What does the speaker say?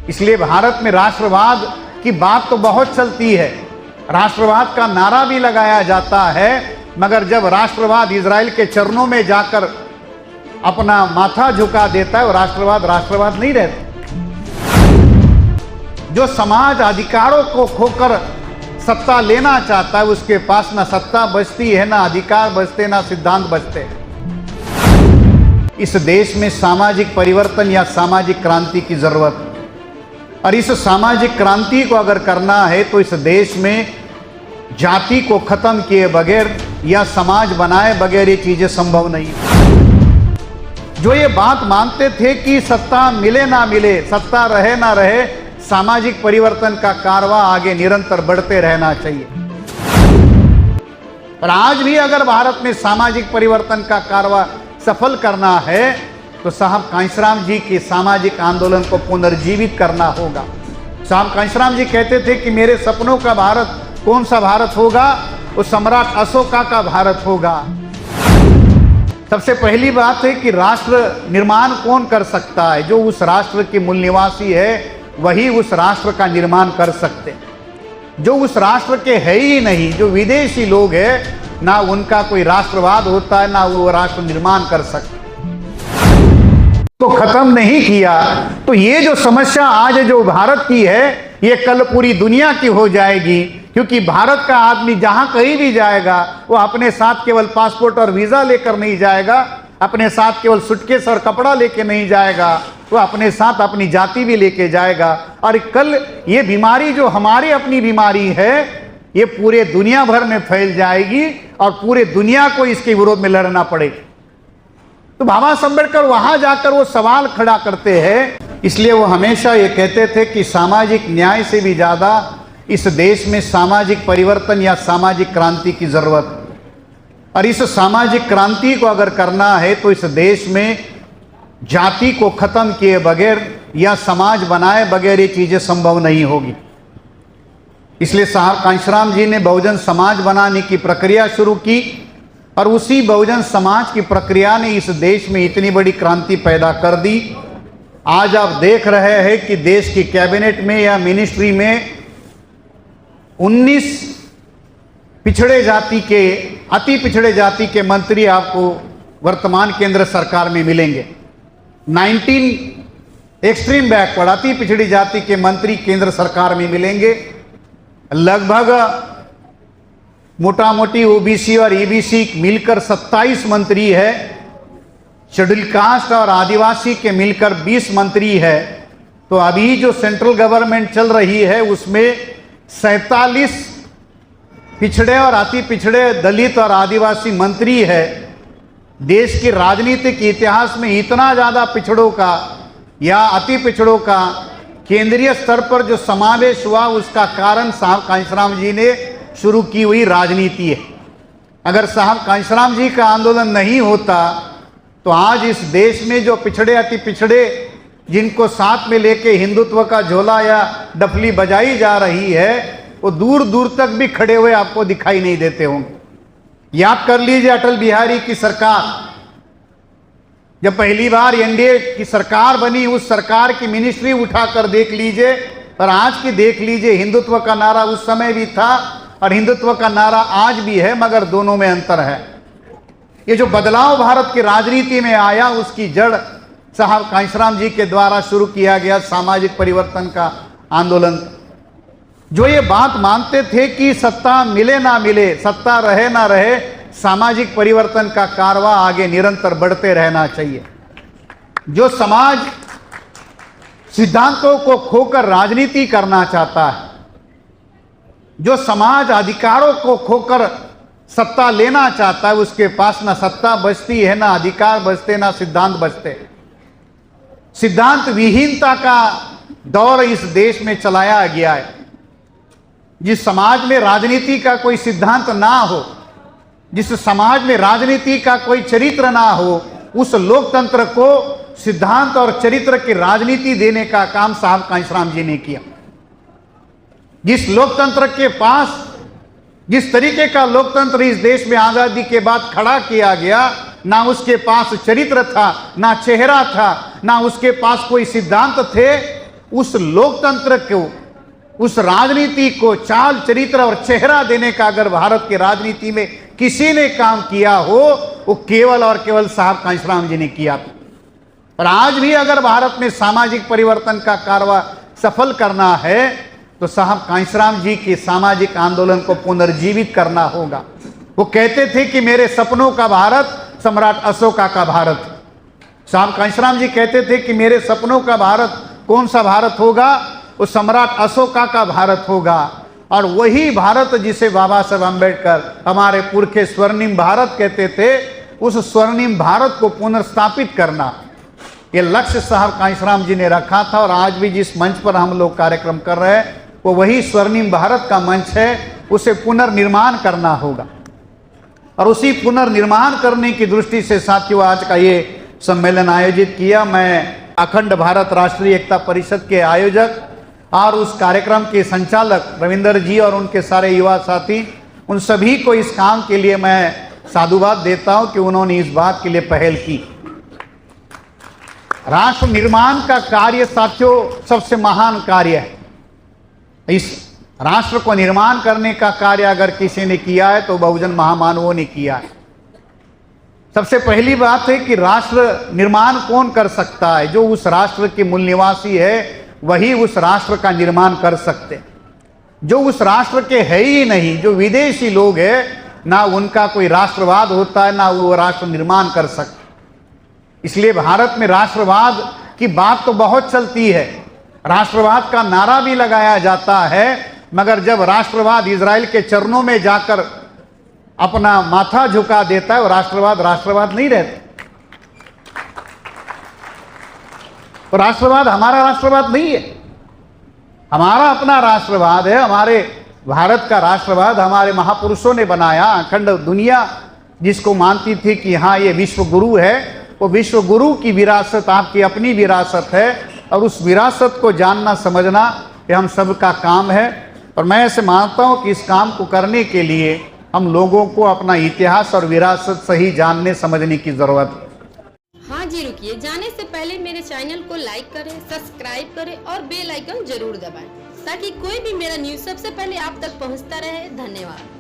इसलिए भारत में राष्ट्रवाद की बात तो बहुत चलती है, राष्ट्रवाद का नारा भी लगाया जाता है, मगर जब राष्ट्रवाद इजराइल के चरणों में जाकर अपना माथा झुका देता है, वो राष्ट्रवाद नहीं रहता। जो समाज अधिकारों को खोकर सत्ता लेना चाहता है, उसके पास ना सत्ता बचती है, ना अधिकार बचते, ना सिद्धांत बचते। इस देश में सामाजिक परिवर्तन या सामाजिक क्रांति की जरूरत, और इस सामाजिक क्रांति को अगर करना है तो इस देश में जाति को खत्म किए बगैर या समाज बनाए बगैर ये चीजें संभव नहीं। जो ये बात मानते थे कि सत्ता मिले ना मिले, सत्ता रहे ना रहे, सामाजिक परिवर्तन का कारवां आगे निरंतर बढ़ते रहना चाहिए। और आज भी अगर भारत में सामाजिक परिवर्तन का कारवां सफल करना है तो साहब कांशीराम जी के सामाजिक आंदोलन को पुनर्जीवित करना होगा। साहब कांशीराम जी कहते थे कि मेरे सपनों का भारत कौन सा भारत होगा? वो सम्राट अशोका का भारत होगा। सबसे पहली बात है कि राष्ट्र निर्माण कौन कर सकता है? जो उस राष्ट्र के मूल निवासी है वही उस राष्ट्र का निर्माण कर सकते हैं। जो उस राष्ट्र के है ही नहीं, जो विदेशी लोग हैं, ना उनका कोई राष्ट्रवाद होता है, ना वो राष्ट्र निर्माण कर सकते। तो खत्म नहीं किया तो ये जो समस्या आज जो भारत की है, ये कल पूरी दुनिया की हो जाएगी। क्योंकि भारत का आदमी जहां कहीं भी जाएगा, वो अपने साथ केवल पासपोर्ट और वीजा लेकर नहीं जाएगा, अपने साथ केवल सूटकेस और कपड़ा लेके नहीं जाएगा, वो अपने साथ अपनी जाति भी लेके जाएगा। और कल ये बीमारी जो हमारी अपनी बीमारी है, ये पूरे दुनिया भर में फैल जाएगी और पूरे दुनिया को इसके विरोध में लड़ना पड़ेगा। तो बाबा साहब अम्बेडकर वहां जाकर वो सवाल खड़ा करते हैं। इसलिए वो हमेशा ये कहते थे कि सामाजिक न्याय से भी ज्यादा इस देश में सामाजिक परिवर्तन या सामाजिक क्रांति की जरूरत, और इस सामाजिक क्रांति को अगर करना है तो इस देश में जाति को खत्म किए बगैर या समाज बनाए बगैर ये चीजें संभव नहीं होगी। इसलिए साहब कांशीराम जी ने बहुजन समाज बनाने की प्रक्रिया शुरू की, और उसी बहुजन समाज की प्रक्रिया ने इस देश में इतनी बड़ी क्रांति पैदा कर दी। आज आप देख रहे हैं कि देश की कैबिनेट में या मिनिस्ट्री में 19 पिछड़े जाति के, अति पिछड़े जाति के मंत्री आपको वर्तमान केंद्र सरकार में मिलेंगे। 19 एक्सट्रीम बैकवर्ड, अति पिछड़ी जाति के मंत्री केंद्र सरकार में मिलेंगे। लगभग मोटा मोटी ओबीसी और ईबीसी मिलकर 27 मंत्री है। शेड्यूल कास्ट और आदिवासी के मिलकर 20 मंत्री है। तो अभी जो सेंट्रल गवर्नमेंट चल रही है उसमें 47 पिछड़े और अति पिछड़े दलित और आदिवासी मंत्री है। देश के राजनीतिक इतिहास में इतना ज़्यादा पिछड़ों का या अति पिछड़ों का केंद्रीय स्तर पर जो समावेश हुआ, उसका कारण साहब कांशीराम जी ने शुरू की हुई राजनीति है। अगर साहब कांशीराम जी का आंदोलन नहीं होता तो आज इस देश में जो पिछड़े अति पिछड़े जिनको साथ में लेके हिंदुत्व का झोला या डफली बजाई जा रही है, वो दूर दूर तक भी खड़े हुए आपको दिखाई नहीं देते होंगे। याद कर लीजिए अटल बिहारी की सरकार, जब पहली बार एनडीए की सरकार बनी, उस सरकार की मिनिस्ट्री उठाकर देख लीजिए और आज की देख लीजिए। हिंदुत्व का नारा उस समय भी था और हिंदुत्व का नारा आज भी है, मगर दोनों में अंतर है। ये जो बदलाव भारत की राजनीति में आया, उसकी जड़ साहब कांशीराम जी के द्वारा शुरू किया गया सामाजिक परिवर्तन का आंदोलन। जो ये बात मानते थे कि सत्ता मिले ना मिले, सत्ता रहे ना रहे, सामाजिक परिवर्तन का कारवां आगे निरंतर बढ़ते रहना चाहिए। जो समाज सिद्धांतों को खोकर राजनीति करना चाहता है, जो समाज अधिकारों को खोकर सत्ता लेना चाहता है, उसके पास ना सत्ता बचती है, ना अधिकार बचते, ना सिद्धांत बचते। सिद्धांत विहीनता का दौर इस देश में चलाया गया है। जिस समाज में राजनीति का कोई सिद्धांत ना हो, जिस समाज में राजनीति का कोई चरित्र ना हो, उस लोकतंत्र को सिद्धांत और चरित्र की राजनीति देने का काम साहब कांशीराम जी ने किया। जिस लोकतंत्र के पास, जिस तरीके का लोकतंत्र इस देश में आजादी के बाद खड़ा किया गया, ना उसके पास चरित्र था, ना चेहरा था, ना उसके पास कोई सिद्धांत थे, उस लोकतंत्र को, उस राजनीति को चाल चरित्र और चेहरा देने का अगर भारत की राजनीति में किसी ने काम किया हो, वो केवल और केवल साहब कांशीराम जी ने किया था। और आज भी अगर भारत में सामाजिक परिवर्तन का कारवा सफल करना है तो साहब कांशीराम जी के सामाजिक आंदोलन को पुनर्जीवित करना होगा। वो कहते थे कि मेरे सपनों का भारत सम्राट अशोका का भारत। साहब कांशीराम जी कहते थे कि मेरे सपनों का भारत कौन सा भारत होगा? वो सम्राट अशोका का भारत होगा। और वही भारत जिसे बाबा साहब अम्बेडकर हमारे पुरखे स्वर्णिम भारत कहते थे, उस स्वर्णिम भारत को पुनर्स्थापित करना, ये लक्ष्य साहब कांशीराम जी ने रखा था। और आज भी जिस मंच पर हम लोग कार्यक्रम कर रहे हैं वो वही स्वर्णिम भारत का मंच है, उसे पुनर्निर्माण करना होगा। और उसी पुनर्निर्माण करने की दृष्टि से साथियों आज का ये सम्मेलन आयोजित किया। मैं अखंड भारत राष्ट्रीय एकता परिषद के आयोजक और उस कार्यक्रम के संचालक रविंदर जी और उनके सारे युवा साथी, उन सभी को इस काम के लिए मैं साधुवाद देता हूं कि उन्होंने इस बात के लिए पहल की। राष्ट्र निर्माण का कार्य साथियों सबसे महान कार्य है। इस राष्ट्र को निर्माण करने का कार्य अगर किसी ने किया है तो बहुजन महामानवों ने किया है। सबसे पहली बात है कि राष्ट्र निर्माण कौन कर सकता है? जो उस राष्ट्र के मूल निवासी है वही उस राष्ट्र का निर्माण कर सकते। जो उस राष्ट्र के है ही नहीं, जो विदेशी लोग हैं, ना उनका कोई राष्ट्रवाद होता है ना वो राष्ट्र निर्माण कर सकते। इसलिए भारत में राष्ट्रवाद की बात तो बहुत चलती है, राष्ट्रवाद का नारा भी लगाया जाता है, मगर जब राष्ट्रवाद इजराइल के चरणों में जाकर अपना माथा झुका देता है वो राष्ट्रवाद नहीं रहता। तो राष्ट्रवाद हमारा राष्ट्रवाद नहीं है, हमारा अपना राष्ट्रवाद है। हमारे भारत का राष्ट्रवाद हमारे महापुरुषों ने बनाया। अखंड दुनिया जिसको मानती थी कि हाँ ये विश्व गुरु है, वो विश्व गुरु की विरासत आपकी अपनी विरासत है। और उस विरासत को जानना समझना ये हम सबका काम है। और मैं ऐसे मानता हूँ कि इस काम को करने के लिए हम लोगों को अपना इतिहास और विरासत सही जानने समझने की ज़रूरत है। हाँ जी, रुकिए, जाने से पहले मेरे चैनल को लाइक करें, सब्सक्राइब करें और बेल आइकन जरूर दबाएं ताकि कोई भी मेरा न्यूज़ सबसे पहले आप तक पहुंचता रहे। धन्यवाद।